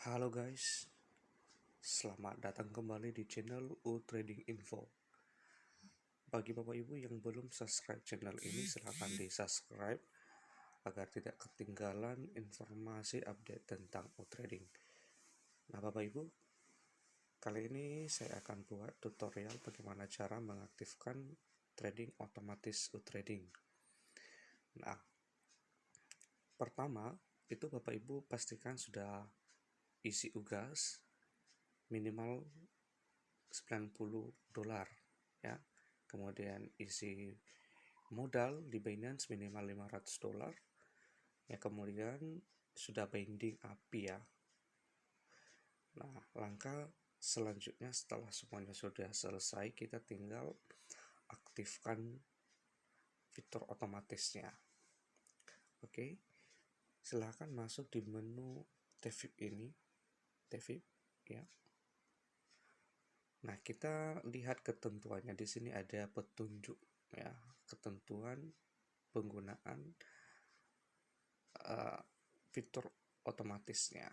Halo guys, selamat datang kembali di channel U Trading Info. Bagi Bapak Ibu yang belum subscribe channel ini, silahkan di subscribe agar tidak ketinggalan informasi update tentang U Trading. Nah Bapak Ibu, kali ini saya akan buat tutorial bagaimana cara mengaktifkan trading otomatis U Trading. Nah, pertama itu Bapak Ibu pastikan sudah isi UGAS minimal $90 ya. Kemudian isi modal di Binance minimal $500 ya. Kemudian sudah binding API ya. Nah, langkah selanjutnya setelah semuanya sudah selesai, kita tinggal aktifkan fitur otomatisnya. Oke, silahkan masuk di menu TVIP ini, TVIP ya. Nah, kita lihat ketentuannya. Di sini ada petunjuk ya, ketentuan penggunaan fitur otomatisnya.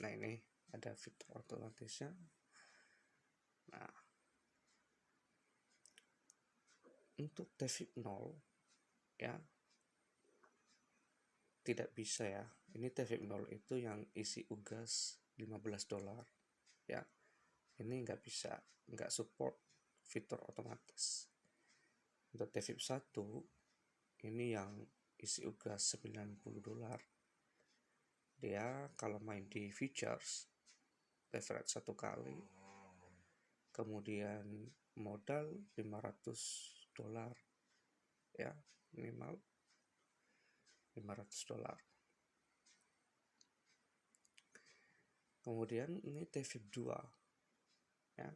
Nah, ini ada fitur otomatisnya. Nah, untuk TVIP 0 ya tidak bisa ya. Ini TVIP 0 itu yang isi UGAS $15 ya. Ini nggak bisa, nggak support fitur otomatis. Untuk TVIP 1 ini yang isi UGAS $90, dia kalau main di futures leverage 1 kali, kemudian modal $500 ya, minimal $500. Kemudian ini TVIP 2 ya.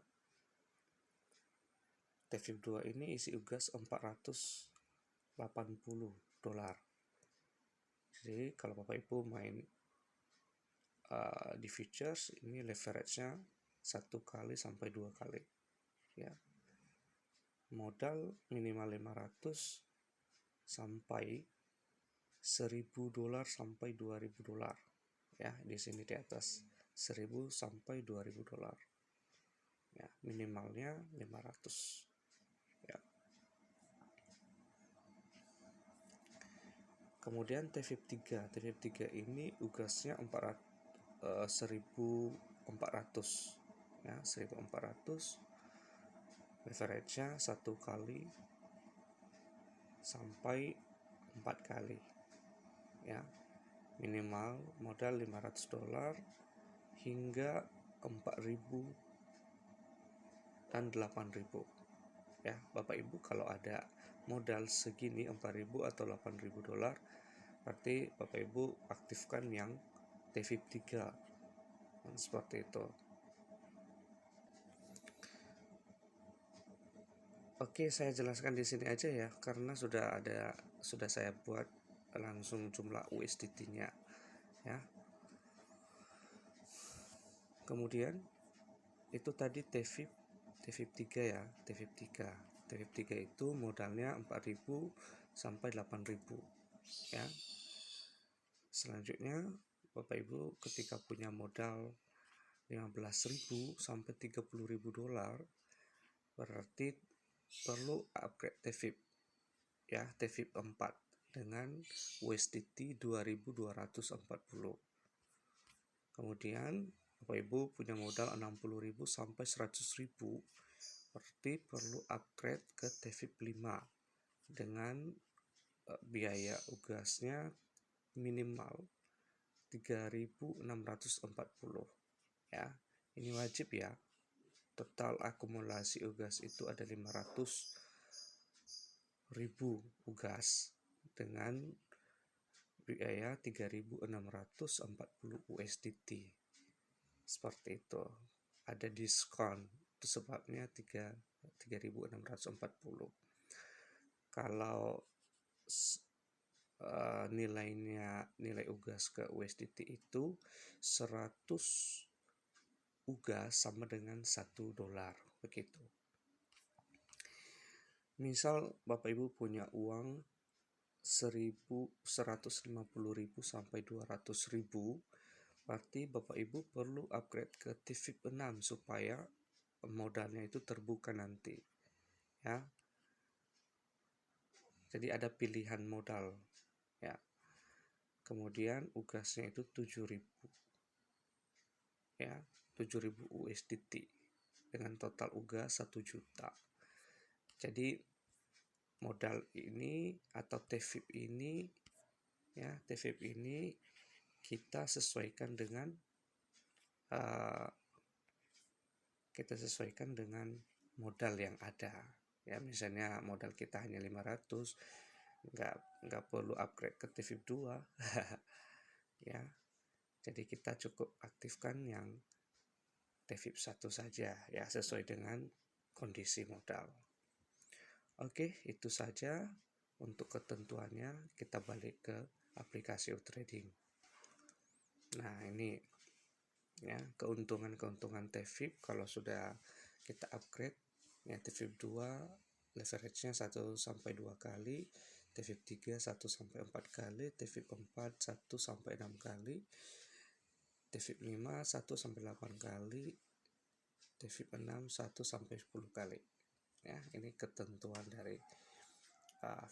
TVIP 2 ini isi UGAS $480. Jadi kalau Bapak Ibu main di futures, ini leverage-nya 1 kali sampai 2 kali ya. Modal minimal $500 sampai $1.000 sampai $2.000 ya. Di sini di atas $1.000 sampai $2.000 ya, minimalnya 500 ya. Kemudian TVIP 3 ini UGAS-nya 1.400 ya, 1.400, leverage-nya 1 kali sampai 4 kali ya, minimal modal $500 hingga 4.000 dan 8.000 ya. Bapak Ibu kalau ada modal segini 4.000 atau $8.000, berarti Bapak Ibu aktifkan yang TVIP 3 seperti itu. Oke, saya jelaskan di sini aja ya, karena sudah saya buat langsung jumlah USDT-nya ya. Kemudian itu tadi TVIP 3 ya, TVIP 3 itu modalnya 4.000 sampai 8.000 ya. Selanjutnya Bapak Ibu ketika punya modal 15.000 sampai $30.000, berarti perlu upgrade TVIP ya, TVIP 4 dengan USDT 2.240. Kemudian Bapak Ibu punya modal 60.000 sampai 100.000, berarti perlu upgrade ke TVIP 5 dengan biaya UGAS-nya minimal 3.640 ya. Ini wajib ya. Total akumulasi UGAS itu ada 500.000 UGAS dengan biaya 3.640 USDT. Seperti itu. Ada diskon, itu sebabnya 3.640. Kalau nilai UGAS ke USDT itu 100 UGAS sama dengan $1 begitu. Misal Bapak Ibu punya uang 150.000 sampai 200.000, Berarti Bapak Ibu perlu upgrade ke TVIP 6 supaya modalnya itu terbuka nanti, ya. Jadi ada pilihan modal, ya. Kemudian UGASnya itu 7.000, ya, 7.000 USDT dengan total UGAS 1 juta. Jadi modal ini atau TVIP ini, ya, TVIP ini kita sesuaikan dengan modal yang ada, ya. Misalnya modal kita hanya 500, nggak perlu upgrade ke TVIP 2. Ya, jadi kita cukup aktifkan yang TVIP 1 saja, ya, sesuai dengan kondisi modal. Oke, itu saja untuk ketentuannya. Kita balik ke aplikasi trading. Nah, ini, ya, keuntungan TVIP kalau sudah kita upgrade, ya. TVIP 2 leverage-nya 1 sampai 2 kali, TVIP 3 1 sampai 4 kali, TVIP 4 1 sampai 6 kali, TVIP 5 1 sampai 8 kali, TVIP 6 1 sampai 10 kali. Ya, ini ketentuan dari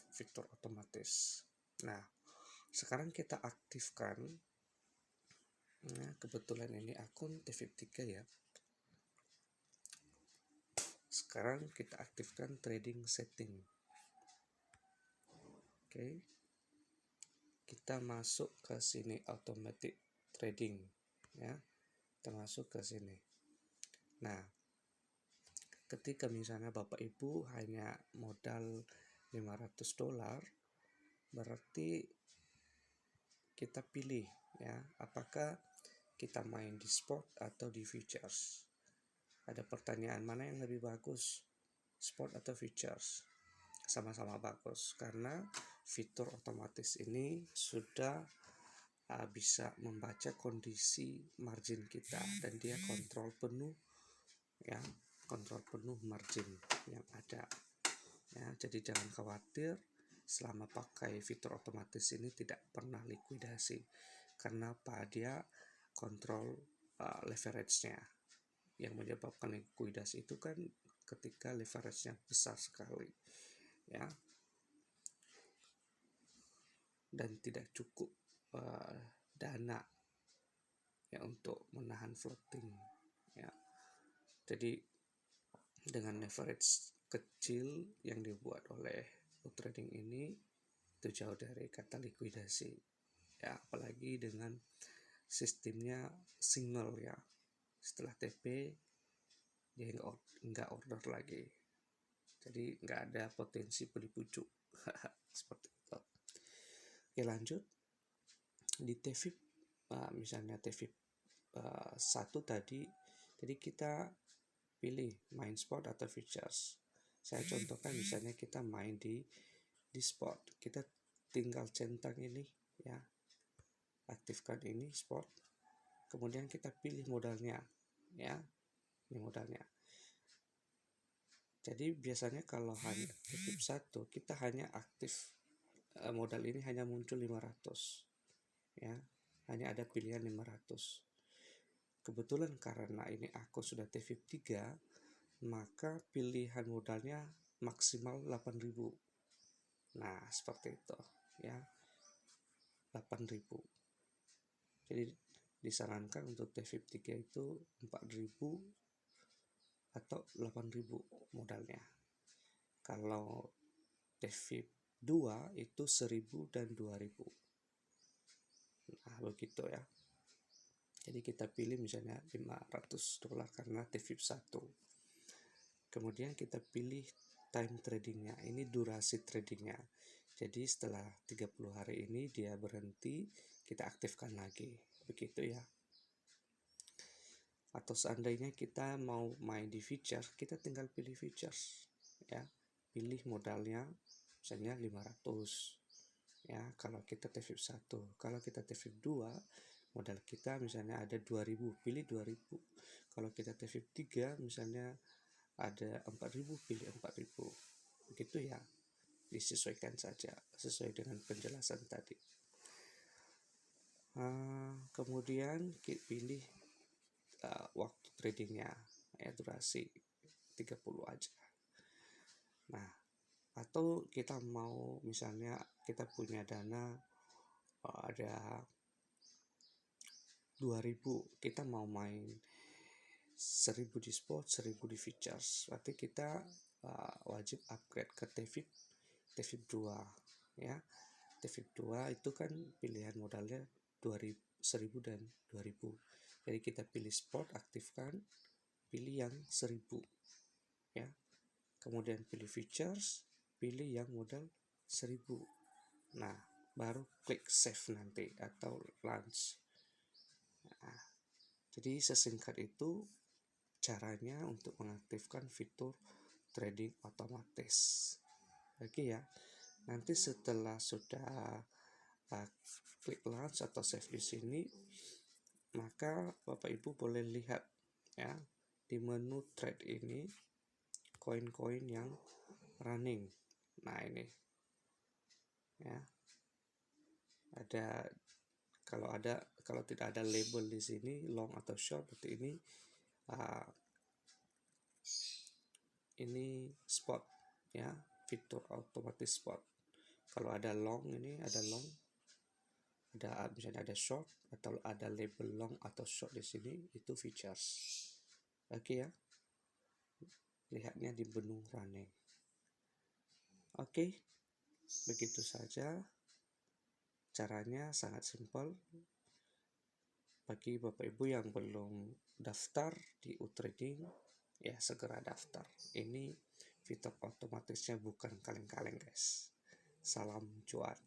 fitur otomatis. Nah, sekarang kita aktifkan. Nah, kebetulan ini akun TVIP 3, ya. Sekarang kita aktifkan trading setting. Oke. Kita masuk ke sini automatic trading, ya. Kita masuk ke sini. Nah, ketika misalnya Bapak Ibu hanya modal $500, berarti kita pilih, ya, apakah kita main di spot atau di futures. Ada pertanyaan, mana yang lebih bagus, spot atau futures? Sama-sama bagus, karena fitur otomatis ini sudah bisa membaca kondisi margin kita dan dia kontrol penuh, ya, kontrol penuh margin yang ada, ya. Jadi jangan khawatir, selama pakai fitur otomatis ini tidak pernah likuidasi. Karena apa? Dia kontrol leverage-nya. Yang menyebabkan likuidasi itu kan ketika leverage-nya besar sekali, ya, dan tidak cukup dana, ya, untuk menahan floating, ya. Jadi dengan leverage kecil yang dibuat oleh trading ini itu jauh dari kata likuidasi, ya, apalagi dengan sistemnya single, ya. Setelah TP dia nggak order lagi, jadi nggak ada potensi beli pucuk. Seperti itu. Oke, lanjut di TVIP, misalnya TVIP 1 tadi, jadi kita pilih main spot atau futures. Saya contohkan misalnya kita main di spot, kita tinggal centang ini, ya, aktifkan ini spot, kemudian kita pilih modalnya, ya, ini modalnya. Jadi biasanya kalau hanya TVIP 1 kita hanya aktif modal ini hanya muncul 500, ya, hanya ada pilihan 500. Kebetulan karena ini aku sudah TVIP 3, maka pilihan modalnya maksimal 8.000. Nah, seperti itu, ya, 8.000. Jadi disarankan untuk TVIP 3 itu 4.000 atau 8.000 modalnya. Kalau TVIP 2 itu 1.000 dan 2.000. Nah, begitu, ya. Jadi kita pilih misalnya $500 karena TVIP 1. Kemudian kita pilih time tradingnya, ini durasi tradingnya. Jadi setelah 30 hari ini dia berhenti, kita aktifkan lagi, begitu, ya. Atau seandainya kita mau main di futures, kita tinggal pilih futures, ya. Pilih modalnya misalnya 500, ya, kalau kita TVIP 1. Kalau kita TVIP 2, modal kita misalnya ada 2.000, pilih 2.000. Kalau kita TVIP 3 misalnya ada 4.000, pilih 4.000. Begitu, ya. Disesuaikan saja sesuai dengan penjelasan tadi. Kemudian kita pilih waktu tradingnya, ya durasi 30 aja. Nah, atau kita mau misalnya kita punya dana ada 2000, kita mau main 1000 di spot, 1000 di futures, berarti kita wajib upgrade ke TVIP 2 ya. TVIP 2 itu kan pilihan modalnya 2000, 1000 dan 2000. Jadi kita pilih spot, aktifkan, pilih yang 1000 ya. Kemudian pilih futures, pilih yang modal 1000. Nah, baru klik save nanti atau launch. Nah, jadi sesingkat itu caranya untuk mengaktifkan fitur trading otomatis. Oke ya. Nanti setelah sudah klik launch atau save di sini, maka Bapak Ibu boleh lihat ya di menu trade ini koin-koin yang running. Nah, ini ya. Kalau tidak ada label di sini long atau short, berarti ini spot ya, fitur otomatis spot. Kalau ada long, ini ada long, misalnya ada short atau ada label long atau short di sini, itu futures. Oke ya, lihatnya di menu running. Oke, begitu saja caranya, sangat simpel. Bagi Bapak Ibu yang belum daftar di Utrading, ya segera daftar. Ini fitur otomatisnya bukan kaleng-kaleng guys. Salam cuan.